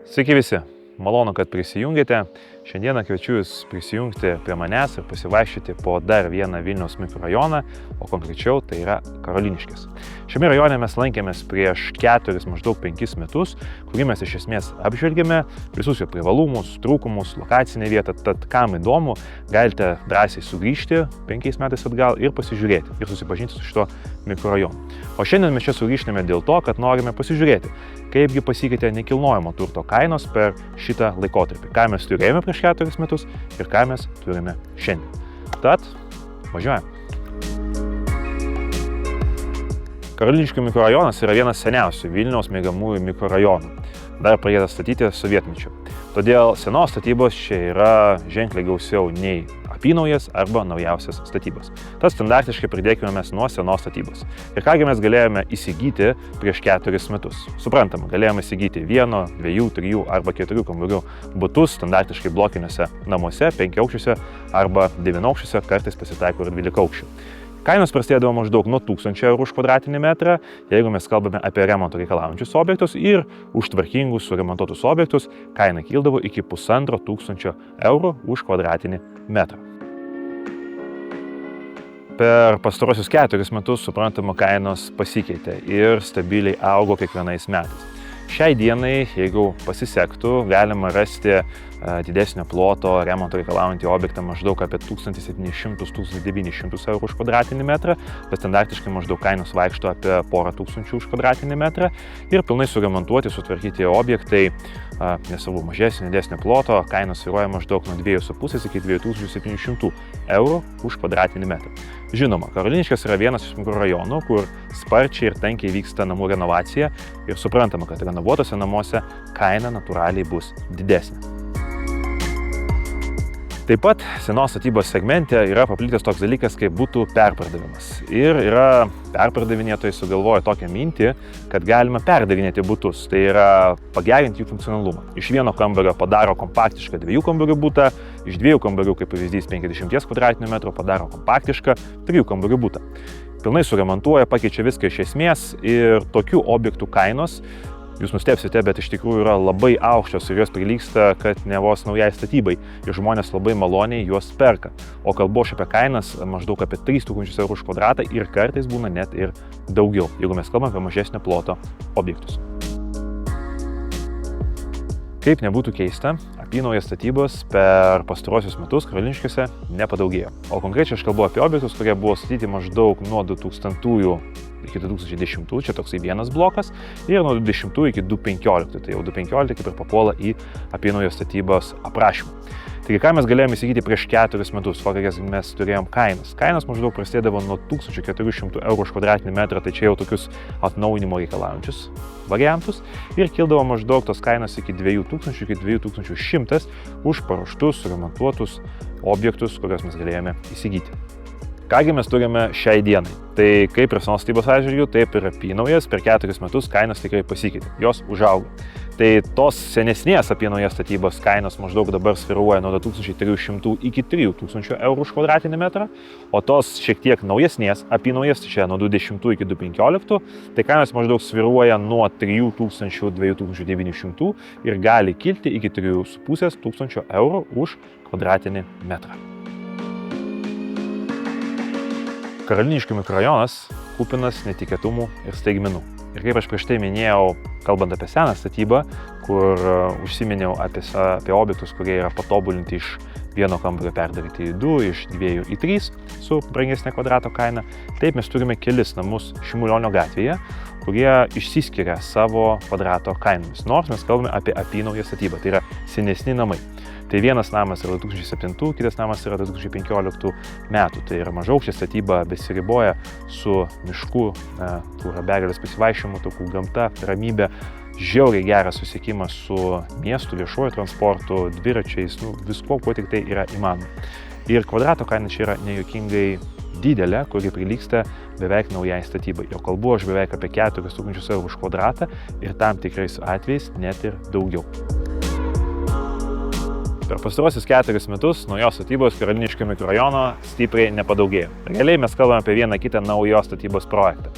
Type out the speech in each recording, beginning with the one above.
Sveiki visi, malonu, kad prisijungėte. Šiandieną kviečiu Jūs prisijungti prie manęs ir pasivaikščioti po dar vieną Vilniaus mikrorajoną, o konkrečiau tai yra Karoliniškės. Šiame rajone mes lankėmės prieš maždaug 5 metus, kurį mes iš esmės apžvelgėme visus jo privalumus, trūkumus, lokacinę vietą, tad kam įdomu, galite drąsiai sugrįžti 5 metais atgal ir pasižiūrėti ir susipažinti su šito mikrorajonu. O šiandien mes čia sugrįžtame dėl to, kad norime pasižiūrėti, kaipgi pasikeitė nekilnojamo turto kainos per šitą laikotarpį, ką mes turėjome prieš 4 metus ir ką mes turime šiandien. Tad važiuojame. Karoliniškių mikrorajonas yra vienas seniausių Vilniaus miegamųjų mikrorajonų, dar pradėtas statyti sovietmečiu. Todėl senos statybos čia yra ženkliai gausiau nei apynaujas arba naujausias statybos. Tad standartiškai pridėkime mes nuo senos statybos. Ir kągi mes galėjome įsigyti prieš 4 metus. Suprantama, galėjome įsigyti 1, 2, 3 arba 4 kambarių butus standartiškai blokiniuose namuose, 5 aukščiuose arba 9 aukščiuose, kartais pasitaiko ir 12 aukščių. Kainos prasidėdavo maždaug nuo 1000 eurų už kvadratinį metrą, jeigu mes kalbame apie remonto reikalaujančius objektus, ir už tvarkingus suremontuotus objektus kaina kildavo iki 1500 eurų už kvadratinį metrą. Per pastarosius 4 metus, suprantama, kainos pasikeitė ir stabiliai augo kiekvienais metais. Šiai dienai, jeigu pasisektų, galima rasti didesnio ploto remonto reikalaujantį objektą maždaug apie 1700–1900 eurų už kvadratinį metrą, bet standartiškai maždaug kainos vaikšto apie porą tūkstančių už kvadratinį metrą ir pilnai suremontuoti, sutvarkyti objektai, nesvarbu mažesnio, didesnio ploto, kainos svyruoja maždaug nuo 2,5 iki 2700 eurų už kvadratinį metrą. Žinoma, Karoliniškės yra vienas iš mikrorajonų, kur sparčiai ir tankiai vyksta namų renovacija ir suprantama, kad renovuotose namuose kaina natūraliai bus didesnė. Taip pat senos statybos segmente yra paplitęs toks dalykas kaip butų perpardavimas. Ir yra perpardavinėtojai sugalvoję tokią mintį, kad galima perdavinėti butus, tai yra pagerinti jų funkcionalumą. Iš vieno kambario padaro kompaktišką 2 kambarių butą, iš 2 kambarių, kaip pavyzdys 50 kvadratinių metrų, padaro kompaktišką 3 kambarių butą. Pilnai suremontuoja, pakeičia viską iš esmės ir tokių objektų kainos, jūs nustebsite, bet iš tikrųjų yra labai aukštos ir jos prilygsta, kad ne vos naujai statybai ir žmonės labai maloniai juos perka. O kalbu aš apie kainas maždaug apie 3000 eurų už kvadratą ir kartais būna net ir daugiau, jeigu mes kalbame apie mažesnio ploto objektus. Kaip nebūtų keista, apynaujas statybos per pastarosius metus Karoliniškėse nepadaugėjo. O konkrečiai aš kalbu apie objektus, kurie buvo statyti maždaug nuo 2000 iki 2010, čia toksai vienas blokas, ir nuo 2010 iki 2015, tai jau 2015 kaip ir papuola į apynaujo statybos aprašymą. Taigi, ką mes galėjome įsigyti prieš 4 metus, kokias mes turėjom kainas. Kainos maždaug prasidėdavo nuo 1400 eurų už kvadratinį metrą, tai čia jau tokius atnaujinimo reikalaujančius variantus, ir kildavo maždaug tos kainos iki 2000 iki 2100 už paruoštus, suremontuotus objektus, kuriuos mes galėjome įsigyti. Kągi mes turime šiai dienai? Tai kaip ir senos statybos atžvilgiu, taip ir apynaujas per 4 metus kainos tikrai pasikeitė, jos užaugo. Tai tos senesnės apynaujas statybos kainos maždaug dabar svyruoja nuo 2300 iki 3000 eurų už kvadratinį metrą, o tos šiek tiek naujesnės apynaujas, čia nuo 2010 iki 2015, tai kainos maždaug svyruoja nuo 3000–2900 ir gali kilti iki 3500 eurų už kvadratinį metrą. Karoliniškių mikrorajonas kupinas netikėtumų ir staigmenų. Ir kaip aš prieš tai minėjau, kalbant apie seną statybą, kur užsiminiau apie objektus, kurie yra patobulinti iš 1 kambario perdaryti į 2, iš 2 į 3 su brangesnė kvadrato kaina, taip mes turime kelis namus Šimulionio gatvėje, kurie išsiskiria savo kvadrato kainomis, nors mes kalbame apie apynaują statybą, tai yra senesni namai. Tai vienas namas yra 2007, kitas namas yra 2015 metų. Tai yra mažaaukštė statyba, besiriboja su mišku, kur yra begalės pasivaikščiojimų takų, gamta, ramybė, žiauriai geras susiekimas su miestu, viešuoju transportu, dviračiais, viskuo, kuo tik tai yra įmanoma. Ir kvadrato kaina čia yra nejuokingai didelė, kuri prilygsta beveik naujai statybai. Jo kalbu aš beveik apie 4000 eurų už kvadratą ir tam tikrais atvejais net ir daugiau. Per pastarosius 4 metus naujos statybos Karoliniškių mikrorajono stipriai nepadaugėjo. Realiai mes kalbame apie vieną kitą naujos statybos projektą.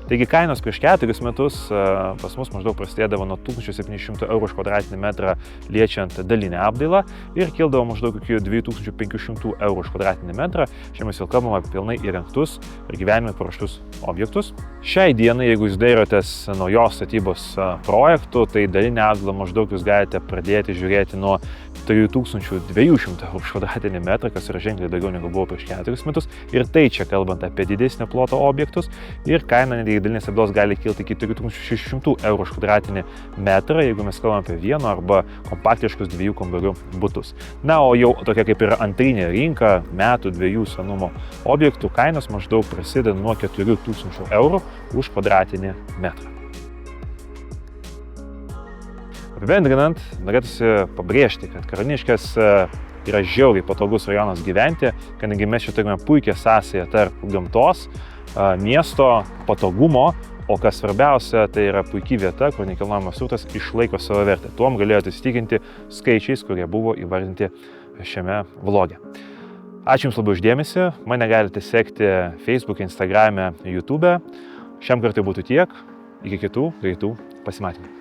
Taigi kainos prieš 4 metus pas mus maždaug prasidėdavo nuo 1700 eurų už kvadratinį metrą liečiant dalinę apdailą ir kildavo maždaug iki 2500 eurų už kvadratinį metrą. Čia mes jau kalbame apie pilnai įrengtus ir gyvenimui paruoštus objektus. Šiai dienai, jeigu jūs dairotės naujos statybos projektų, tai dalinę apdailą maždaug jūs galite pradėti žiūrėti nuo 3200 eurų už kvadratinį metrą, kas yra ženkliai daugiau negu buvo prieš 4 metus. Ir tai čia kalbant apie didesnio ploto objektus. Ir kaina netgi dalinės apdailos gali kilti iki 3600 eurų už kvadratinį metrą, jeigu mes kalbame apie vieno arba kompaktiškus 2 kambarių butus. Na, o jau tokia kaip yra antrinė rinka, metų 2 senumo objektų kainos maždaug prasideda nuo 4000 eurų už kvadratinį metrą. Apibendrinant, norėtųsi pabrėžti, kad Karoliniškės yra žiauriai patogus rajonas gyventi, kadangi mes čia turime puikią sąsają tarp gamtos, miesto patogumo, o kas svarbiausia, tai yra puikiai vieta, kur nekilnojamas turtas išlaiko savo vertę. Tuom galėjote įsitikinti skaičiais, kurie buvo įvardinti šiame vloge. Ačiū Jums labai už dėmesį, mane galite sekti Facebook'e, Instagram'e, YouTube'e. Šiam kartui būtų tiek, iki kitų greitų pasimatymų.